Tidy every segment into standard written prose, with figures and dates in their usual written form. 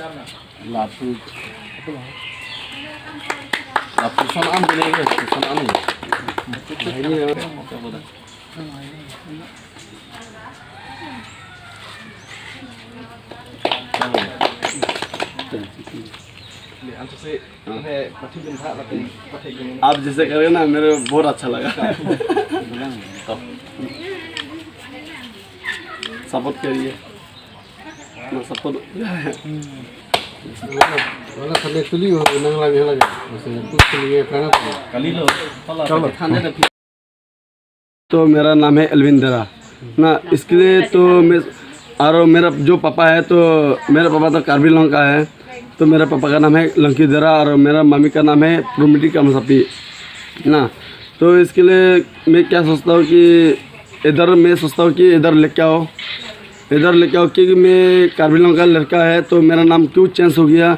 Lapu sana am boleh ke? Sana am ni. Ini apa dah? आप जैसे करें ना मेरे बहुत अच्छा लगा सपोर्ट करिए सपोर्ट वाला खाने चली हो नंग लगे वैसे कुछ लिए करना कली लो चलो खाने दे तो मेरा नाम है एल्विन देरा ना इसके लिए तो मैं और मेरा जो पापा है तो मेरा पापा तो कार्बी लॉन्ग का है तो मेरा पापा का नाम है लंकी देरा और मेरा मम्मी का नाम है प्रोमिटी कामसापी ना। तो इसके लिए मैं क्या सोचता हूँ कि इधर मैं सोचता हूँ कि इधर लेके आओ क्योंकि मैं कार्बी लॉन्ग का लड़का है तो मेरा नाम क्यों चेंज हो गया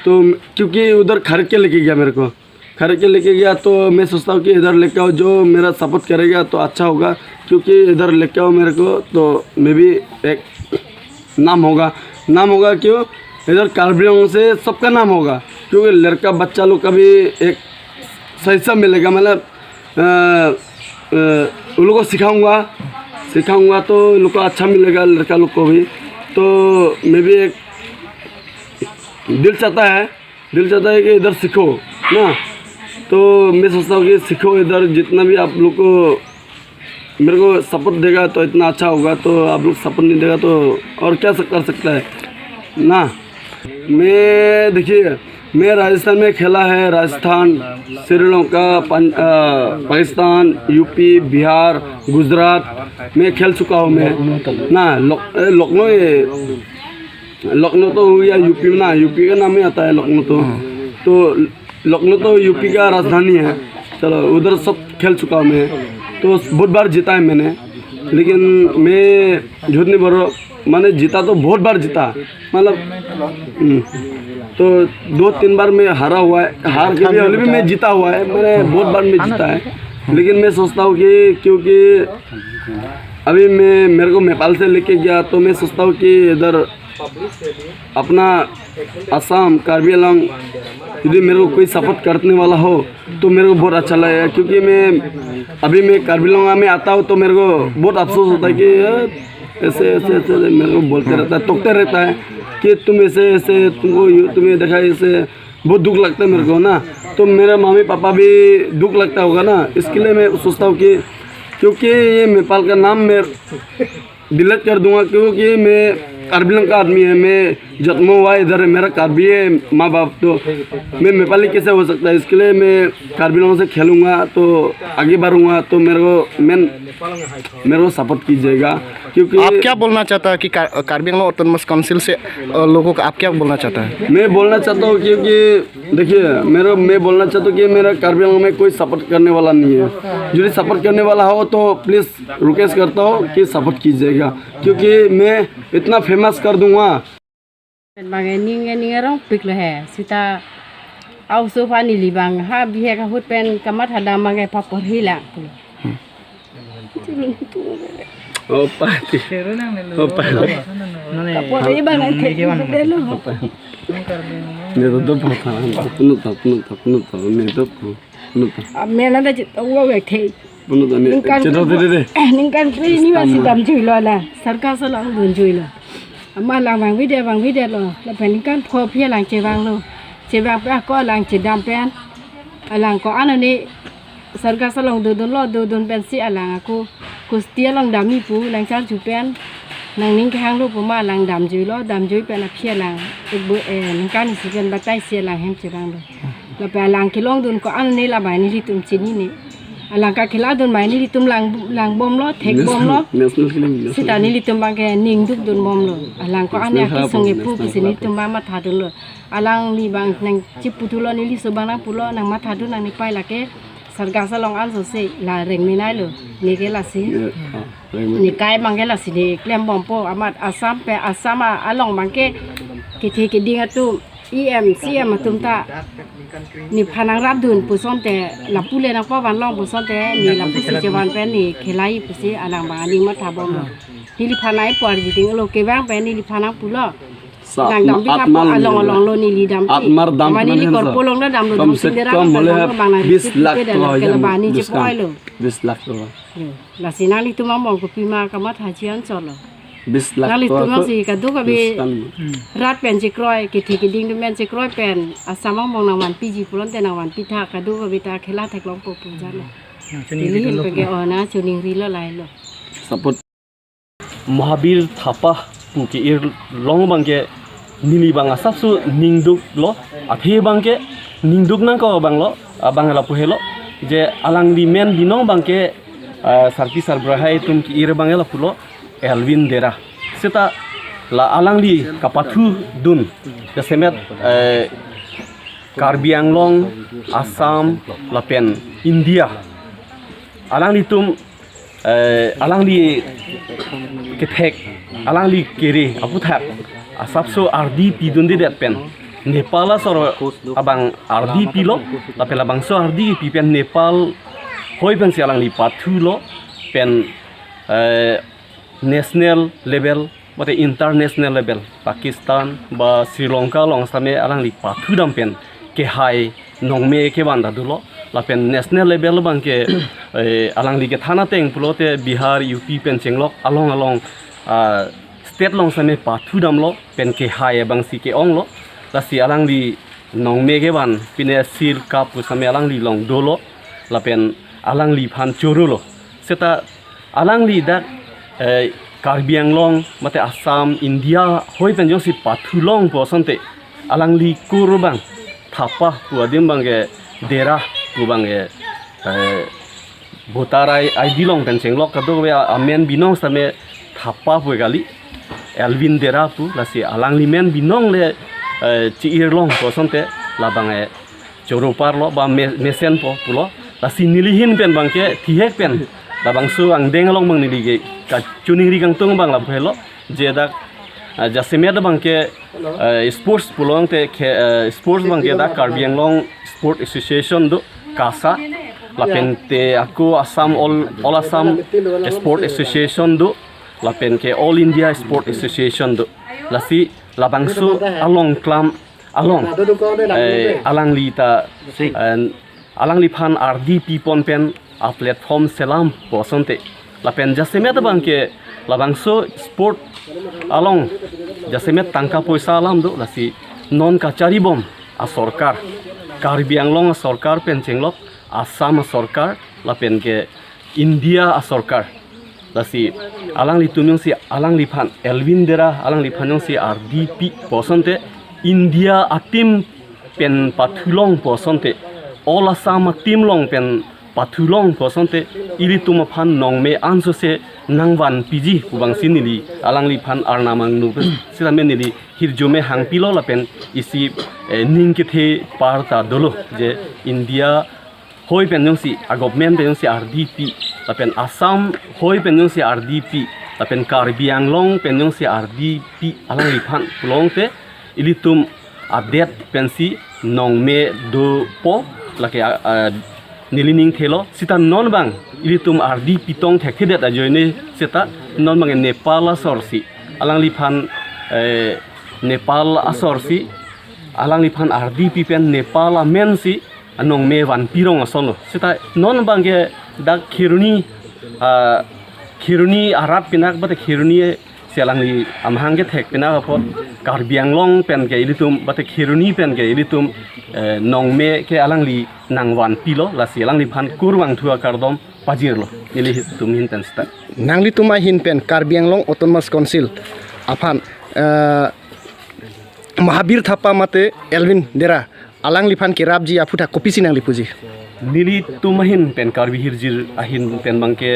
तो क्योंकि उधर खरीद के लेके गया मेरे को खरीद के लेके गया तो मैं सोचता हूँ कि इधर लेके आओ जो मेरा सपोर्ट करेगा तो अच्छा होगा क्योंकि इधर लेके आओ मेरे को तो मैं भी एक नाम होगा क्यों इधर कार्बी लॉन्ग से सबका नाम होगा क्योंकि लड़का बच्चा लोग का भी एक सही सा मिलेगा मतलब उन लोगों को सिखाऊंगा तो उन लोग को अच्छा मिलेगा लड़का लोग को भी तो मैं भी एक दिल चाहता है कि इधर सीखो ना तो मैं सोचता हूँ कि सीखो इधर जितना भी आप लोग को मेरे को सपोर्ट देगा तो इतना अच्छा होगा तो आप लोग सपोर्ट नहीं देगा तो और क्या कर सकता है ना। मैं देखिए मैं राजस्थान में खेला है राजस्थान श्रीलंका पाकिस्तान यूपी बिहार गुजरात में खेल चुका हूँ मैं ना। लखनऊ तो हो गया यूपी में ना यूपी का नाम ही आता है लखनऊ तो लखनऊ तो यूपी का राजधानी है चलो उधर सब खेल चुका हूँ मैं तो बहुत बार जीता है मैंने लेकिन मैं झूठ नहीं बोल रहा मैंने जीता तो बहुत बार जीता मतलब तो 2-3 बार मैं हारा हुआ है हार के भी मैं जीता हुआ है मैंने बहुत बार मैं जीता है लेकिन मैं सोचता हूँ कि क्योंकि अभी मेरे को नेपाल से लेके गया तो मैं सोचता हूँ कि इधर अपना असम कार्बी आंगलॉन्ग यदि मेरे को कोई सपोर्ट करने वाला हो तो मेरे को बहुत अच्छा लगेगा क्योंकि मैं कार्बी आंगलॉन्ग में आता हूँ तो मेरे को बहुत अफसोस होता है कि ऐसे मेरे को बोलते रहता है टोकते रहता है कि तुम ऐसे तुम्हें देखा ऐसे बहुत दुख लगता है मेरे को ना तो मेरे मम्मी पापा भी दुख लगता होगा ना इसके लिए मैं सोचता हूँ कि क्योंकि ये नेपाल का नाम मैं डिलीट कर दूंगा क्योंकि मैं कार्बी आंगलॉन्ग का आदमी है मैं जन्म हुआ इधर मेरा कार्बी है माँ बाप तो मैं नेपाली कैसे हो सकता है इसके लिए मैं कार्बी आंगलॉन्ग से खेलूँगा तो आगे बढ़ूँगा तो मेरे को सपोर्ट कीजिएगा क्योंकि आप क्या बोलना चाहता है कि कार्बी आंगलॉन्ग ऑटोनोमस काउंसिल से लोगों को आप क्या बोलना चाहता है। मैं बोलना चाहता हूँ क्योंकि देखिए मैं बोलना चाहता हूँ कि मेरा कार्बी आंगलॉन्ग में कोई सपोर्ट करने वाला नहीं है यदि सपोर्ट करने वाला हो तो प्लीज़ रिक्वेस्ट करता हूँ कि सपोर्ट कीजिएगा क्योंकि मैं इतना फेमस कर दूँगा। Bang ni ngarong pik le he sita au so fa ni li bang ha bi he ka hut pen kamat hada mangai pa por hila opa ti opa por ri bang ai the de lo ne to pha punu ta ne to punu ta me na da wo we the punu ta ne chedo de ning kan pri ni wa si dam chui lo la sarkar sa lang dun chui lo mà làm bằng video rồi là phải những cái phô phía làng chơi vàng phải có làng chơi đam pen làng có ăn này sarga sa long đồn pen si làng cô tia làng đam mi pu làng chăn chụp pen làng những cái hang lúc mà làng đam dưới pen là phía làng bữa những cái này pen bắt tay xia làng hem chơi vàng rồi là phải làng cái long đồn có ăn này là bài này đi tụm chín này làng cái khila đồn bài này đi tụm làng bom lo thek bom lo sita ni litum bang ke ning duk dun bom lo làng có anh cái song nghiệp pu cái này tụm mà thà đồn lo làng li bang nang chip putulo ni li so bang nang pulo nang mà thà đồn nang ni pai là cái sarga sa long an so se là reng ni nai lo ni cái là si ni cái bang cái là si de klem bom po amat asam along bang ke the ke ding atu cm atum ta ni phanang rap dun puson te lapu le nang pa wan long puson te ni lapu si jawan pen ni khelai pusi alang ba ni ma tha bom ni li phanai por ji ding lo ke bang pen ni li phanang pulo Dang dam bi kap along along lo ni li dam. Atmar dam Mani li kor polong da dam lo come dam से sindera कम बोले 20 lakh ke la bani je poi lo. 20 lakh तो La sinali tu mong ko pima ka mat ha chian chot lo. 20 lakh Nali तो tu mong si ka du ka bi rat pen je kroi ke thi ke ding du men je kroi pen asamang mong na wan pi ji pulon te na wan pi tha ka du ka bi ta khela thek long po pu jan lo. Ini hin pe ke ona chuning ri lo lai lo. Support Mahaveer Thapa puki ir long bangke nili banga sapsu ningduk lo athe bangke ningduk nang ko banglo bangala puhelo je alang di men binong bangke sarki sarbrahai tum ki ir bangela pulo Elwin Dera seta la alang di kapathu dun de semet Karbi Anglong Assam lapen India alang di tum alang di ketek alang li kiri apu thak asapso RDP dundi det pen Nepal sor abang RDP lo lapela bangso RDP pen Nepal hoi pen si alang li pathu lo pen national level bate international level Pakistan ba Sri Lanka long same alang li pathu dam pen ke hai nongme ke banda dulo lapen national level bangke alang li ke thana teng pulote Bihar UP pen chenglok along state long same pathu dam lo pen ke hai bang si ke ong lo la si alang li nongme ke ban pine sil kap same alang li long dolo lapen alang li phan choro lo seta alang li dak Karbi Anglong mate Assam India hoi pen jong si pathu long po sante alang li kurbang thapa puadim bangge dera kubangge botarai ID long pen chenglok kado be amen binong same thapa pu gali Elwin Dera pu lasi alang li men binong le chi ir long po sonte la bange choro par lo ba mesen po pulo lasi nilihin pen bangke thihek pen la bangsu ang deng long bang nili ge ka chuning ri gang tong bang la phelo jedak jasime da bangke sports pulong te sports bangke da Karbi Anglong Sport Association do kasa lapen te aku Assam all Assam Sport Association do lapen ke All India Sport Association do lasi labangsu along klam along alang li ta alang li phan RDP pon pen a platform selam posonte lapen jasime ta bangke labangsu sport along jasime tangka poisa alam do lasi non kachari bom a sarkar Karbi Anglong a sarkar pen chenglok Assam a sarkar lapen ke India a sarkar lasi alang li tumyong si alang li phan Elwin Dera alang li phanong si RDP posonte India atim pen pathulong posonte all Assam atim long pen pathulong posonte iri tuma phan nongme anso se nangwan piji kubang sinili alang li phan arnamang nu sila menili hirjome hangpilo lapen isi ningkethe parta dolo je India hoi pen jong si government pen jong si RDP lapen Assam hoi pen jong si RDP lapen Karbi Anglong pen jong si RDP alang li phan pulong te ilitum adet pen si nongme do po lake nilining thelo sita non bang ilitum RDP tong thek thedet ajoine seta non bang Nepal asorsi alang li phan Nepal asorsi alang li phan RDP pen Nepal amen si anong me wan pirong asono sita non bangge dak khiruni arat pinak bate khiruni selang li amhangge thek pinak apot Karbi Anglong pen ke ilitum bate khiruni pen ke ilitum nongme ke alang li nangwan pilo la selang li phan kurwang thua kardom pajirlo ili tum hin ten sta nangli tuma hin pen Karbi Anglong Autonomous Council aphan Mahaveer Thapa mate Elwin Dera alang li phan kirabji aputa kopisi nang li puji nili tumahin pen Karbi hirjir ahin pen bangke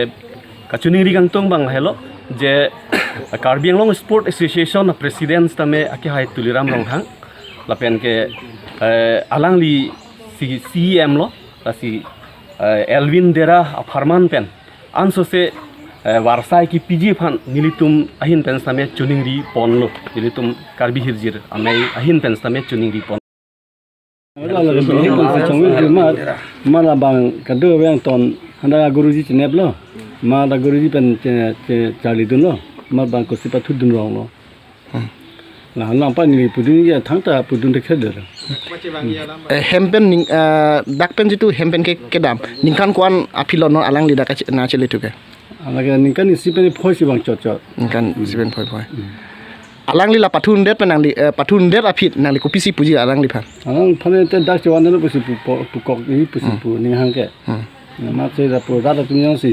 kachuning ri gang tong bang hello je Karbi Anglong Sport Association president tame ake hai tuliram long hang lapen ke alang li CM lo si Elwin Dera farman pen anso se warsai ki PG phan nilitum ahin pen tame chuning ri pon lo nilitum Karbi hirjir amai ahin pen tame chuning ri pon mana bang kado yang ton handa guruji chenep lo ma da guruji pen chali dun lo ma bang ko sipa thu dun rong lo là nampa ni pudun ya thangta pudun de khede hempen dakpen jitu hempen ke dam ningkan kuan apilo no alang lida ka na chele tuke alaga ningkan isi pe phoi si bang chot ningkan siben phoi alang lila pathun det penang li pathun det apit nang li kopisi puji alang li phan alang phane te dak chwan no pusi pu kok ni pusi pu ning hang ke ma che da pu da tu nyang si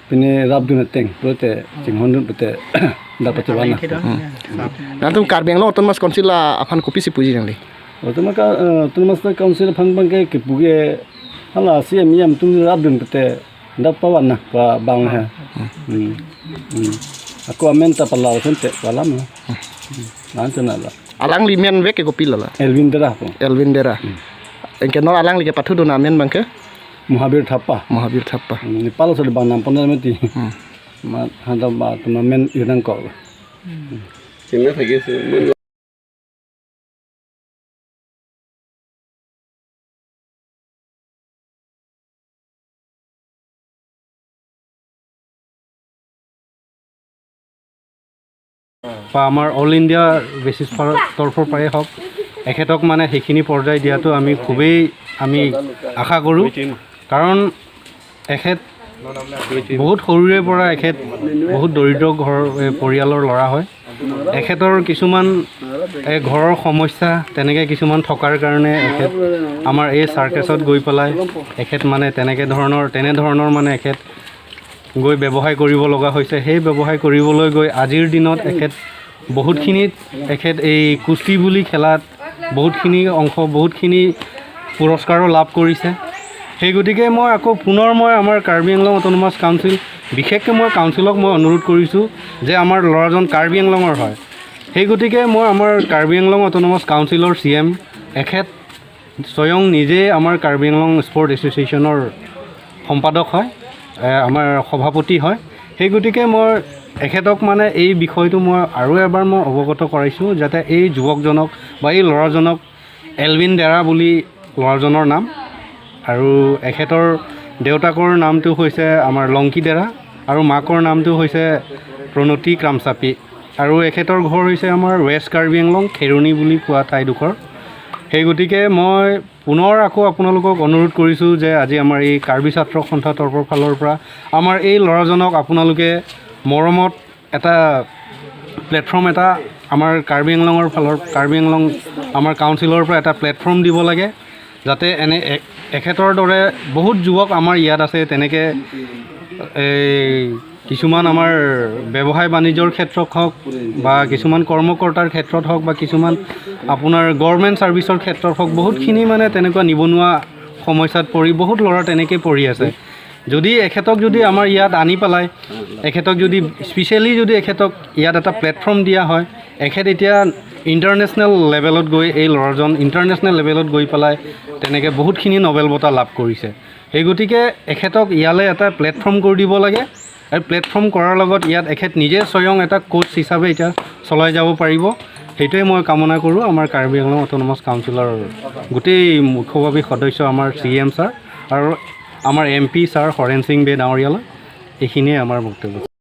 pene rap du na teng prote jinghon du pete da pa chwan na nantum karbeng lo ton mas konsila aphan kopisi puji nang li otomaka tumas na council phang bang ke puge hala siam yam tum rap du pete da pa wan na pa bang ha aku amenta pala sente wala mo nanti nala alang li men wek ke kopil la Elwin Dera po Elwin Dera engke no alang li ke pathu do na men bang ke Mahaveer Thapa Nepal sa bang nam pon meti ma handa ba tuma men yunang ko sime thage se বা আমাৰ all India basis তৰফৰ পৰাই হওক এখেতক মানে সেইখিনি পৰ্যায় দিয়াটো আমি খুবেই আশা কৰোঁ কাৰণ এখেত বহুত সৰুৰে পৰা এখেত বহুত দৰিদ্ৰ ঘৰ পৰিয়ালৰ ল'ৰা হয় এখেতৰ কিছুমান ঘৰৰ সমস্যা তেনেকৈ কিছুমান থকাৰ কাৰণে এখেত আমাৰ এই চাৰ্কাছত গৈ পেলাই এখেত মানে তেনেধৰণৰ মানে এখেত গৈ ব্যৱসায় কৰিব লগা হৈছে সেই ব্যৱসায় কৰিবলৈ গৈ আজিৰ দিনত এখেত বহুতখিনিত এখেত এই কুস্তি বুলি খেলাত বহুতখিনি পুৰস্কাৰো লাভ কৰিছে সেই গতিকে মই আকৌ পুনৰ আমাৰ কাৰ্বি আংলং অট'নমাছ কাউন্সিল বিশেষকৈ মই কাউন্সিলক মই অনুৰোধ কৰিছোঁ যে আমাৰ ল'ৰাজন কাৰ্বি আংলঙৰ হয় সেই গতিকে মই আমাৰ কাৰ্বি আংলং অট'নমাছ কাউন্সিলৰ CM এখেত স্বয়ং নিজে আমাৰ কাৰ্বি আংলং স্পৰ্ট এছ'চিয়েশ্যনৰ সম্পাদক হয় আমাৰ সভাপতি হয় সেই গতিকে মই এখেতক মানে এই বিষয়টো মই আৰু এবাৰ মই অৱগত কৰাইছোঁ যাতে এই যুৱকজনক বা এই ল'ৰাজনক এলভিন ডেৰা বুলি ল'ৰাজনৰ নাম আৰু এখেতৰ দেউতাকৰ নামটো হৈছে আমাৰ লংকি ডেৰা আৰু মাকৰ নামটো হৈছে প্ৰণতি ক্ৰামচাপি আৰু এখেতৰ ঘৰ হৈছে আমাৰ ৱেষ্ট কাৰ্বি আংলং খেৰণি বুলি কোৱা ঠাইডোখৰ সেই গতিকে মই পুনৰ আকৌ আপোনালোকক অনুৰোধ কৰিছোঁ যে আজি আমাৰ এই কাৰ্বি ছাত্ৰ সন্থা তৰফৰ ফালৰ পৰা আমাৰ এই ল'ৰাজনক আপোনালোকে মৰমত এটা প্লেটফৰ্ম এটা আমাৰ কাৰ্বি আংলং আমাৰ কাউন্সিলৰ পৰা এটা প্লেটফৰ্ম দিব লাগে যাতে এখেতৰ দৰে বহুত যুৱক আমাৰ ইয়াত আছে তেনেকৈ কিছুমান আমাৰ ব্যৱসায় বাণিজ্যৰ ক্ষেত্ৰত হওক বা কিছুমান কৰ্মকৰ্তাৰ ক্ষেত্ৰত হওক বা কিছুমান আপোনাৰ গভৰ্ণমেণ্ট ছাৰ্ভিচৰ ক্ষেত্ৰত হওক বহুতখিনি মানে তেনেকুৱা নিবনুৱা সমস্যাত পৰি বহুত ল'ৰা তেনেকৈ পৰি আছে যদি এখেতক যদি আমাৰ ইয়াত আনি পেলাই এখেতক যদি স্পেচিয়েলি যদি এখেতক ইয়াত এটা প্লেটফৰ্ম দিয়া হয় এখেত এতিয়া ইণ্টাৰনেশ্যনেল লেভেলত গৈ এই ল'ৰাজন ইণ্টাৰনেশ্যনেল লেভেলত গৈ পেলাই তেনেকৈ বহুতখিনি নবেল বঁটা লাভ কৰিছে সেই গতিকে এখেতক ইয়ালৈ এটা প্লেটফৰ্ম কৰি দিব লাগে আৰু প্লেটফৰ্ম কৰাৰ লগত ইয়াত এখেত নিজে স্বয়ং এটা কোচ হিচাপে এতিয়া চলাই যাব পাৰিব সেইটোৱে মই কামনা কৰোঁ আমাৰ কাৰ্বি আংলং অট'নমাছ কাউন্সিলৰ গোটেই মুখ্যভাৱী সদস্য আমাৰ CM ছাৰ আৰু আমাৰ MP ছাৰ হৰেণ সিং বে ডাঙৰীয়ালৈ এইখিনিয়ে আমাৰ বক্তব্য